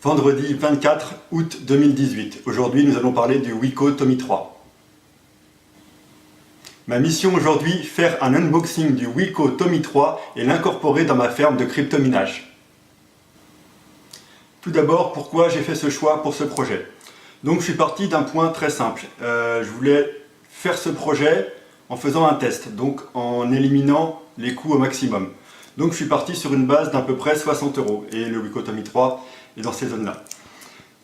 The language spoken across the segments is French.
Vendredi 24 août 2018. Aujourd'hui, nous allons parler du Wiko Tomy 3. Ma mission aujourd'hui, faire un unboxing du Wiko Tomy 3 et l'incorporer dans ma ferme de cryptominage. Tout d'abord, pourquoi j'ai fait ce choix pour ce projet? Donc je suis parti d'un point très simple. Je voulais faire ce projet en faisant un test, donc en éliminant les coûts au maximum. Donc je suis parti sur une base d'à peu près 60 € et le Wiko Tomy 3 est dans ces zones-là.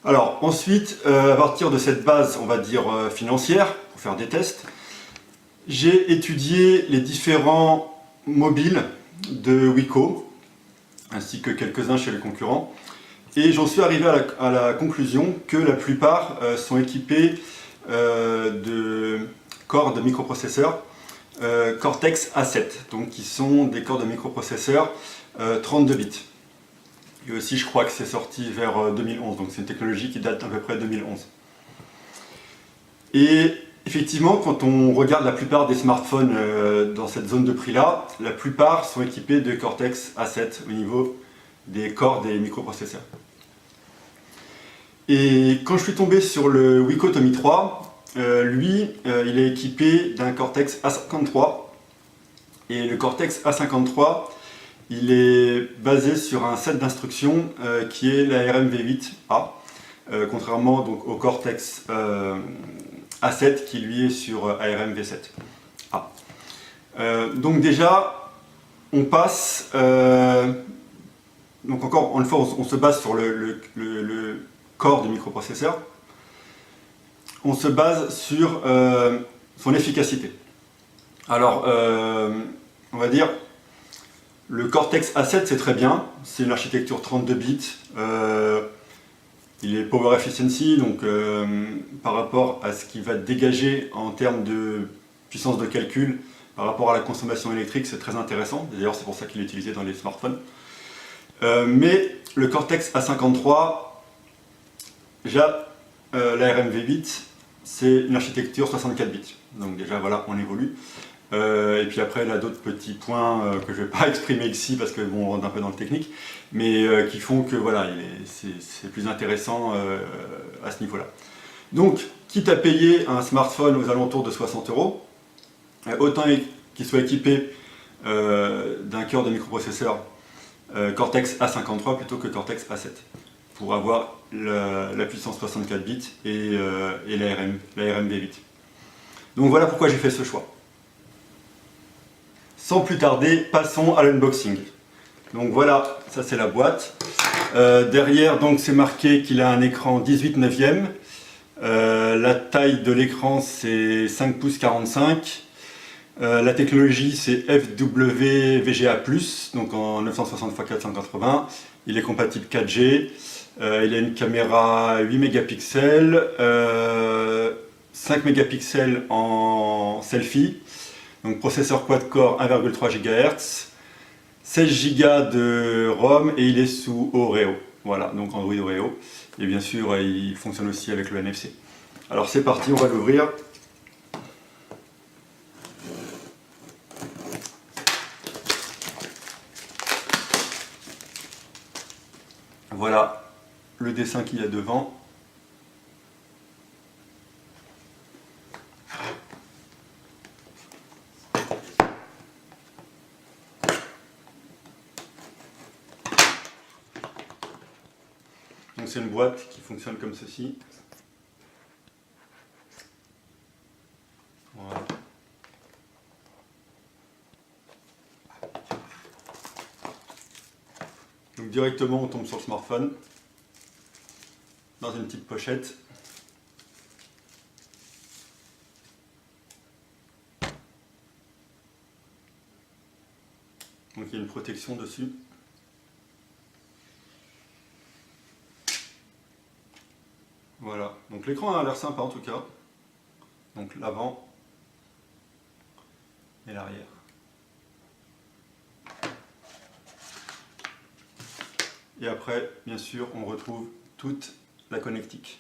Alors ensuite, à partir de cette base, on va dire financière, pour faire des tests, j'ai étudié les différents mobiles de Wiko, ainsi que quelques-uns chez les concurrents, et j'en suis arrivé à la conclusion que la plupart sont équipés de corps de microprocesseurs Cortex A7, donc qui sont des corps de microprocesseurs 32 bits. Et aussi, je crois que c'est sorti vers 2011, donc c'est une technologie qui date d'à peu près 2011. Et effectivement, quand on regarde la plupart des smartphones dans cette zone de prix-là, la plupart sont équipés de Cortex A7 au niveau des corps des microprocesseurs. Et quand je suis tombé sur le Wiko Tomy 3, lui, il est équipé d'un Cortex A53. Et le Cortex A53, il est basé sur un set d'instructions qui est l'ARM V8A, contrairement donc, au Cortex A7 qui lui est sur ARM V7A. Donc déjà, on passe... donc encore une fois, on se base sur le corps du microprocesseur. On se base sur son efficacité. Alors, on va dire, le Cortex A7 c'est très bien, c'est une architecture 32 bits, il est power efficiency, donc par rapport à ce qu'il va dégager en termes de puissance de calcul, par rapport à la consommation électrique, c'est très intéressant, d'ailleurs c'est pour ça qu'il est utilisé dans les smartphones. Mais le Cortex A53, déjà l'ARM V8, c'est une architecture 64 bits, donc déjà voilà, on évolue. Et puis après, il y a d'autres petits points que je ne vais pas exprimer ici parce que bon, on rentre un peu dans le technique, mais qui font que voilà, c'est plus intéressant à ce niveau-là. Donc, quitte à payer un smartphone aux alentours de 60 €, autant qu'il soit équipé d'un cœur de microprocesseur Cortex A53 plutôt que Cortex A7, pour avoir la puissance 64 bits et l'ARM V8. Donc voilà pourquoi j'ai fait ce choix. Sans plus tarder, passons à l'unboxing. Donc voilà, ça c'est la boîte. Derrière, donc c'est marqué qu'il a un écran 18/9. La taille de l'écran c'est 5 pouces 45. La technologie c'est FWVGA+, donc en 960 x 480. Il est compatible 4G. Il a une caméra 8 mégapixels, 5 mégapixels en selfie. Donc processeur quad-core 1,3 GHz, 16 Go de ROM et il est sous Oreo. Voilà, donc Android Oreo. Et bien sûr, il fonctionne aussi avec le NFC. Alors c'est parti, on va l'ouvrir. Voilà le dessin qu'il y a devant. Donc c'est une boîte qui fonctionne comme ceci. Voilà. Donc directement on tombe sur le smartphone, dans une petite pochette. Donc il y a une protection dessus. Voilà, donc l'écran a l'air sympa en tout cas. Donc l'avant et l'arrière. Et après, bien sûr, on retrouve toute la connectique.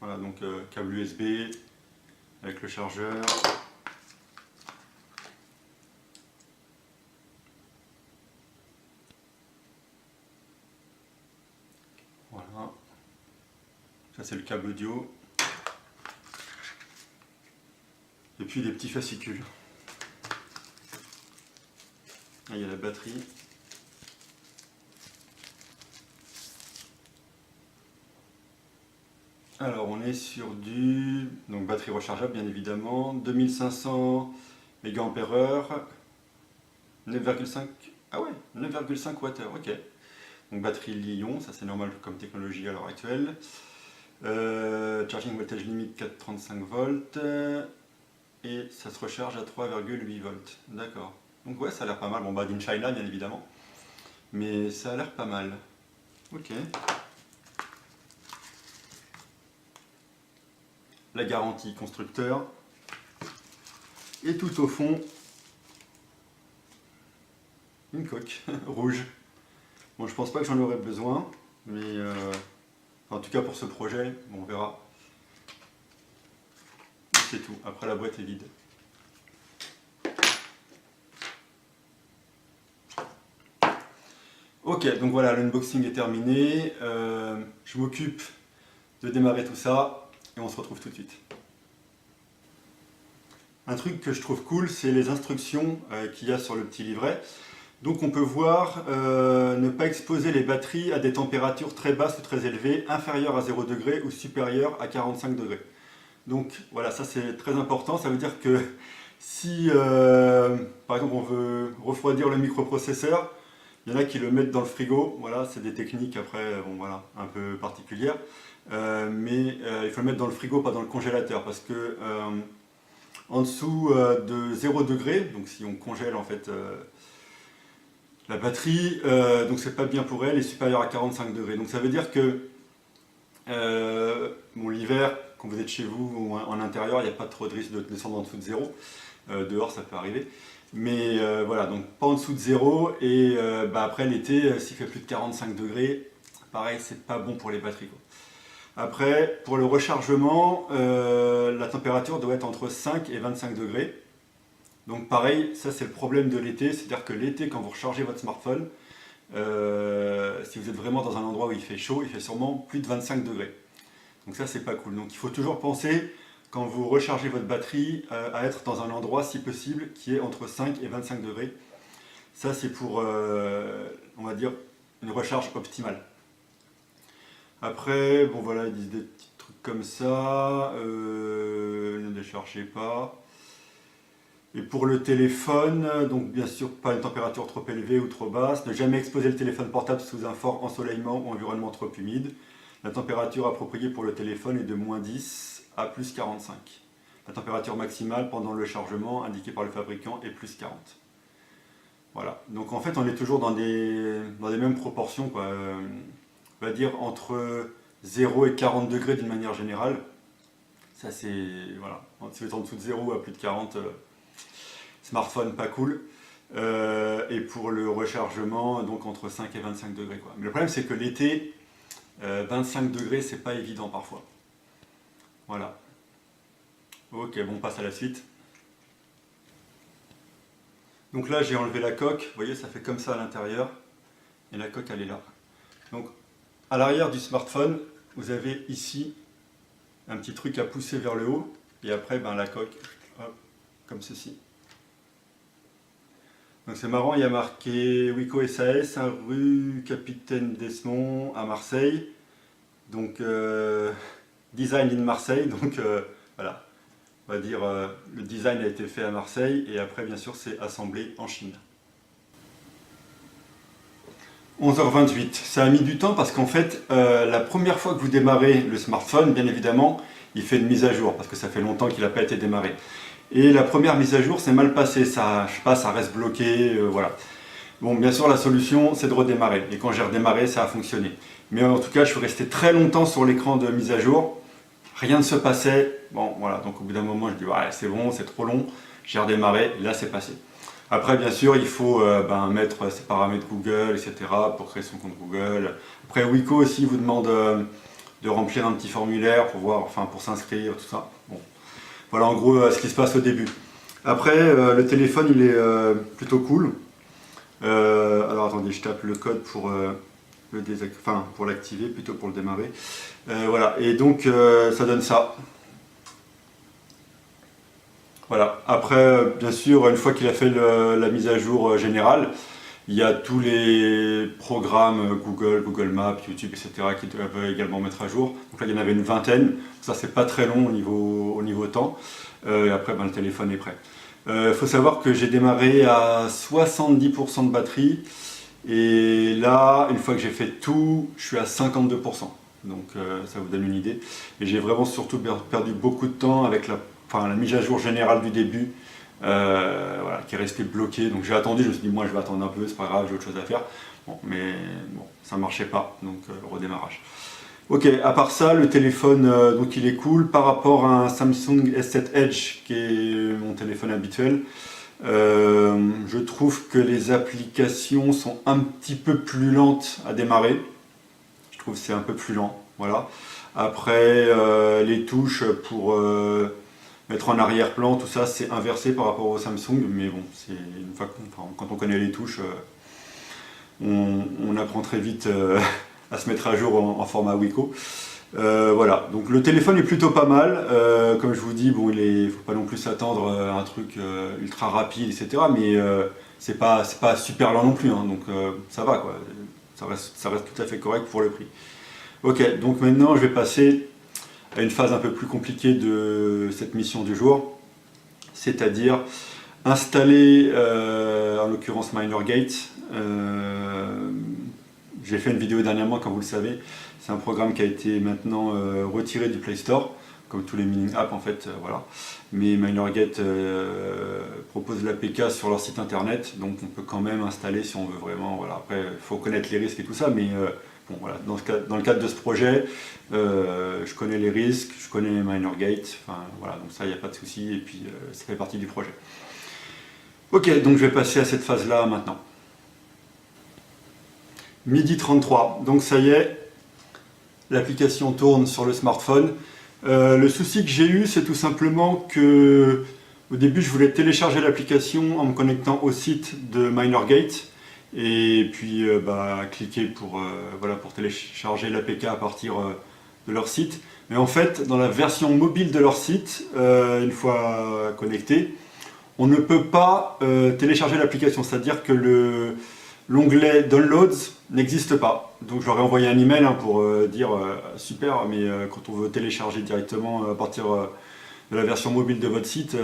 Voilà, donc câble USB avec le chargeur. Ça c'est le câble audio. Et puis des petits fascicules. Là, il y a la batterie. Alors on est sur du batterie rechargeable bien évidemment, 2500 mAh, 9,5 ah ouais, 9,5 Wh, ok. Donc batterie Li-ion, ça c'est normal comme technologie à l'heure actuelle. Charging voltage limite 4,35 volts et ça se recharge à 3,8 volts. D'accord. Donc ouais, ça a l'air pas mal. Bon, made in China bien évidemment, mais ça a l'air pas mal. Ok. La garantie constructeur. Et tout au fond, une coque rouge. Bon, je pense pas que j'en aurais besoin, mais en tout cas pour ce projet, bon, on verra. C'est tout. Après, la boîte est vide. Ok, donc voilà, l'unboxing est terminé. Je m'occupe de démarrer tout ça et on se retrouve tout de suite. Un truc que je trouve cool, c'est les instructions qu'il y a sur le petit livret. Donc on peut voir ne pas exposer les batteries à des températures très basses ou très élevées, inférieures à 0 degré ou supérieures à 45 degrés. Donc voilà, ça c'est très important, ça veut dire que si par exemple on veut refroidir le microprocesseur, il y en a qui le mettent dans le frigo, voilà, c'est des techniques après, bon, voilà, un peu particulières, mais il faut le mettre dans le frigo, pas dans le congélateur, parce que en dessous de 0 degré, donc si on congèle en fait la batterie, donc c'est pas bien pour elle, est supérieure à 45 degrés. Donc ça veut dire que bon, l'hiver, quand vous êtes chez vous ou en intérieur, il n'y a pas trop de risque de descendre en dessous de 0. Dehors ça peut arriver. Mais voilà, donc pas en dessous de 0. Et après l'été, s'il fait plus de 45 degrés, pareil, c'est pas bon pour les batteries, quoi. Après, pour le rechargement, la température doit être entre 5 et 25 degrés. Donc pareil, ça c'est le problème de l'été, c'est-à-dire que l'été, quand vous rechargez votre smartphone, si vous êtes vraiment dans un endroit où il fait chaud, il fait sûrement plus de 25 degrés. Donc ça c'est pas cool. Donc il faut toujours penser, quand vous rechargez votre batterie, à être dans un endroit, si possible, qui est entre 5 et 25 degrés. Ça c'est pour, on va dire, une recharge optimale. Après, bon voilà, ils disent des petits trucs comme ça, ne déchargez pas. Et pour le téléphone, donc bien sûr pas une température trop élevée ou trop basse, ne jamais exposer le téléphone portable sous un fort ensoleillement ou environnement trop humide. La température appropriée pour le téléphone est de moins 10 à plus 45. La température maximale pendant le chargement indiquée par le fabricant est plus 40. Voilà, donc en fait on est toujours dans des mêmes proportions, quoi. On va dire entre 0 et 40 degrés d'une manière générale. Ça c'est, voilà, si vous êtes en dessous de 0 à plus de 40, smartphone pas cool. Et pour le rechargement, donc entre 5 et 25 degrés, quoi. Mais le problème c'est que l'été, 25 degrés c'est pas évident parfois. Voilà. Ok, bon, on passe à la suite. Donc là j'ai enlevé la coque, vous voyez ça fait comme ça à l'intérieur, et la coque elle est là. Donc à l'arrière du smartphone, vous avez ici un petit truc à pousser vers le haut, et après la coque, hop, comme ceci. Donc c'est marrant, il y a marqué Wiko SAS, rue Capitaine Desmond à Marseille. Donc design in Marseille, donc voilà, on va dire le design a été fait à Marseille et après bien sûr c'est assemblé en Chine. 11h28, ça a mis du temps parce qu'en fait la première fois que vous démarrez le smartphone, bien évidemment, il fait une mise à jour parce que ça fait longtemps qu'il n'a pas été démarré. Et la première mise à jour s'est mal passée, ça, je sais pas, ça reste bloqué, voilà. Bon, bien sûr la solution c'est de redémarrer et quand j'ai redémarré ça a fonctionné. Mais en tout cas je suis resté très longtemps sur l'écran de mise à jour, rien ne se passait. Bon voilà, donc au bout d'un moment je dis ouais c'est bon, c'est trop long, j'ai redémarré, et là c'est passé. Après bien sûr il faut mettre ses paramètres Google, etc. pour créer son compte Google. Après Wiko aussi vous demande de remplir un petit formulaire pour voir, enfin pour s'inscrire, tout ça. Bon. Voilà en gros ce qui se passe au début. Après le téléphone il est plutôt cool. Alors attendez, je tape le code pour enfin pour l'activer, plutôt pour le démarrer. Voilà, et donc ça donne ça. Voilà, après, bien sûr, une fois qu'il a fait la mise à jour générale, il y a tous les programmes Google, Google Maps, YouTube, etc. qui doivent également mettre à jour. Donc là, il y en avait une vingtaine. Ça, c'est pas très long au niveau temps. Et après, le téléphone est prêt. Il faut savoir que j'ai démarré à 70% de batterie. Et là, une fois que j'ai fait tout, je suis à 52%. Donc ça vous donne une idée. Et j'ai vraiment surtout perdu beaucoup de temps avec la mise à jour générale du début. Voilà, qui est resté bloqué. Donc j'ai attendu, je me suis dit, moi je vais attendre un peu, c'est pas grave, j'ai autre chose à faire. Bon, mais bon, ça marchait pas, donc redémarrage. Ok, à part ça, le téléphone, donc il est cool par rapport à un Samsung S7 Edge, qui est mon téléphone habituel. Je trouve que les applications sont un petit peu plus lentes à démarrer. Je trouve que c'est un peu plus lent, voilà. Après, les touches pour mettre en arrière-plan, tout ça, c'est inversé par rapport au Samsung, mais bon, une fois quand on connaît les touches, on apprend très vite à se mettre à jour en format Wiko. Voilà, donc le téléphone est plutôt pas mal. Comme je vous dis, bon, il faut pas non plus s'attendre à un truc ultra rapide, etc. Mais c'est pas super lent non plus, hein, donc ça va quoi. Ça reste tout à fait correct pour le prix. Ok, donc maintenant je vais passer à une phase un peu plus compliquée de cette mission du jour, c'est-à-dire installer, en l'occurrence MinerGate. J'ai fait une vidéo dernièrement, comme vous le savez, c'est un programme qui a été maintenant retiré du Play Store, comme tous les mining apps en fait, voilà. Mais MinerGate propose l'APK sur leur site internet, donc on peut quand même installer si on veut vraiment, voilà. Après, il faut connaître les risques et tout ça, mais bon, voilà, dans le cadre de ce projet, je connais les risques, je connais MinerGate, enfin voilà, donc ça, il n'y a pas de souci, et puis ça fait partie du projet. Ok, donc je vais passer à cette phase-là maintenant. Midi 33, donc ça y est, l'application tourne sur le smartphone. Le souci que j'ai eu, c'est tout simplement que au début, je voulais télécharger l'application en me connectant au site de MinerGate, et puis cliquer pour télécharger l'APK à partir de leur site. Mais en fait, dans la version mobile de leur site, une fois connecté, on ne peut pas télécharger l'application, c'est-à-dire que l'onglet Downloads n'existe pas. Donc je leur ai envoyé un email pour dire super, mais quand on veut télécharger directement à partir de la version mobile de votre site,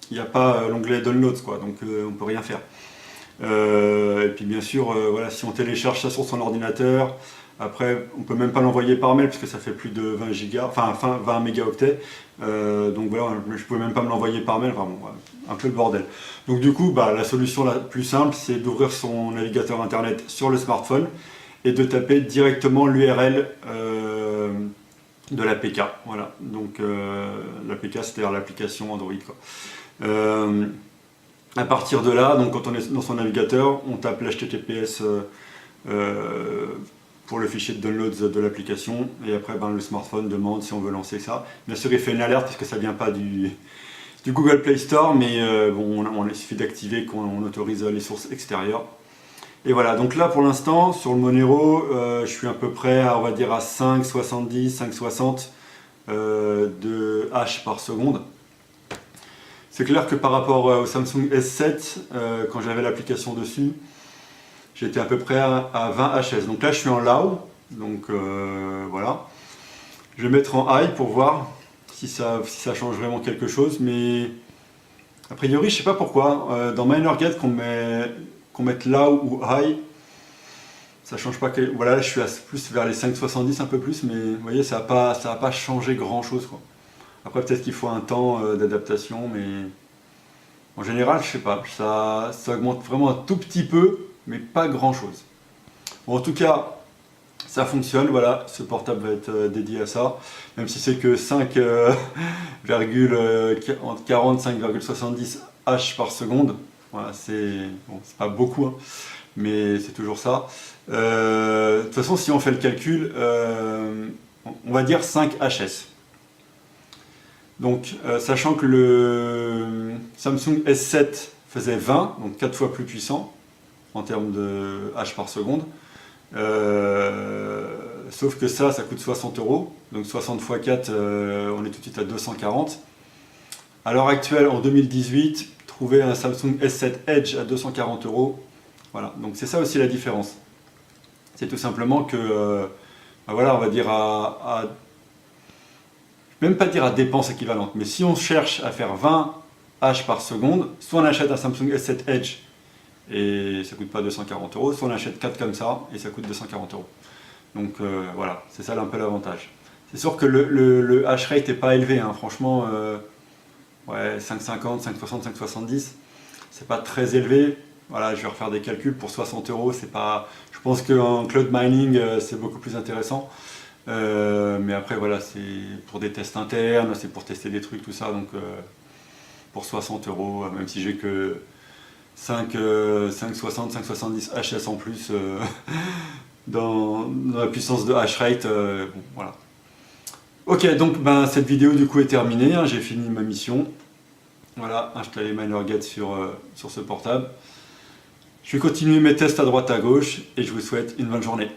il n'y a pas l'onglet Downloads, quoi, donc on ne peut rien faire. Et puis bien sûr, voilà, si on télécharge ça sur son ordinateur, après on ne peut même pas l'envoyer par mail parce que ça fait plus de 20 gigas, enfin 20 mégaoctets. Donc voilà, je ne pouvais même pas me l'envoyer par mail, enfin bon, un peu le bordel. Donc du coup, la solution la plus simple, c'est d'ouvrir son navigateur internet sur le smartphone et de taper directement l'URL de l'APK. Voilà, donc l'APK, c'est-à-dire l'application Android, quoi. À partir de là, donc quand on est dans son navigateur, on tape l'HTTPS pour le fichier de download de l'application, et après le smartphone demande si on veut lancer ça. Bien sûr, il fait une alerte parce que ça ne vient pas du Google Play Store, mais il suffit d'activer qu'on autorise les sources extérieures. Et voilà, donc là pour l'instant, sur le Monero, je suis à peu près on va dire à 5,70, 5,60 de hash par seconde. C'est clair que par rapport au Samsung S7, quand j'avais l'application dessus, j'étais à peu près à 20 HS. Donc là je suis en low, donc voilà. Je vais mettre en high pour voir si ça change vraiment quelque chose, mais a priori je sais pas pourquoi. Dans MinerGate qu'on mette low ou high, ça change pas. Voilà, là, je suis plus vers les 5,70 un peu plus, mais vous voyez, ça va pas changé grand chose, quoi. Après peut-être qu'il faut un temps d'adaptation, mais en général je sais pas, ça augmente vraiment un tout petit peu, mais pas grand chose. Bon, en tout cas, ça fonctionne, voilà, ce portable va être dédié à ça, même si c'est que 5,40-5,70 H par seconde. Voilà, c'est pas beaucoup, hein, mais c'est toujours ça. De toute façon, si on fait le calcul, on va dire 5 HS. Donc, sachant que le Samsung S7 faisait 20, donc 4 fois plus puissant en termes de H par seconde, Sauf que ça coûte 60 euros. Donc 60 x 4, on est tout de suite à 240. À l'heure actuelle, en 2018, trouver un Samsung S7 Edge à 240 euros. Voilà, donc c'est ça aussi la différence. C'est tout simplement que, voilà, on va dire même pas dire à dépense équivalente, mais si on cherche à faire 20 H par seconde, soit on achète un Samsung S7 Edge et ça coûte pas 240 euros, soit on achète 4 comme ça et ça coûte 240 euros. Donc voilà, c'est ça un peu l'avantage. C'est sûr que le hash rate n'est pas élevé, hein. Franchement, ouais, 5,50, 5,60, 5,70, c'est pas très élevé. Voilà, je vais refaire des calculs pour 60 euros, c'est pas. Je pense qu'en cloud mining, c'est beaucoup plus intéressant. Mais après, voilà, c'est pour des tests internes, c'est pour tester des trucs, tout ça. Donc pour 60 euros, même si j'ai que 5,60, 5,70 HS en plus dans la puissance de hash rate, bon, voilà. Ok, donc cette vidéo du coup est terminée, hein, j'ai fini ma mission. Voilà, installer MinerGate sur ce portable. Je vais continuer mes tests à droite à gauche et je vous souhaite une bonne journée.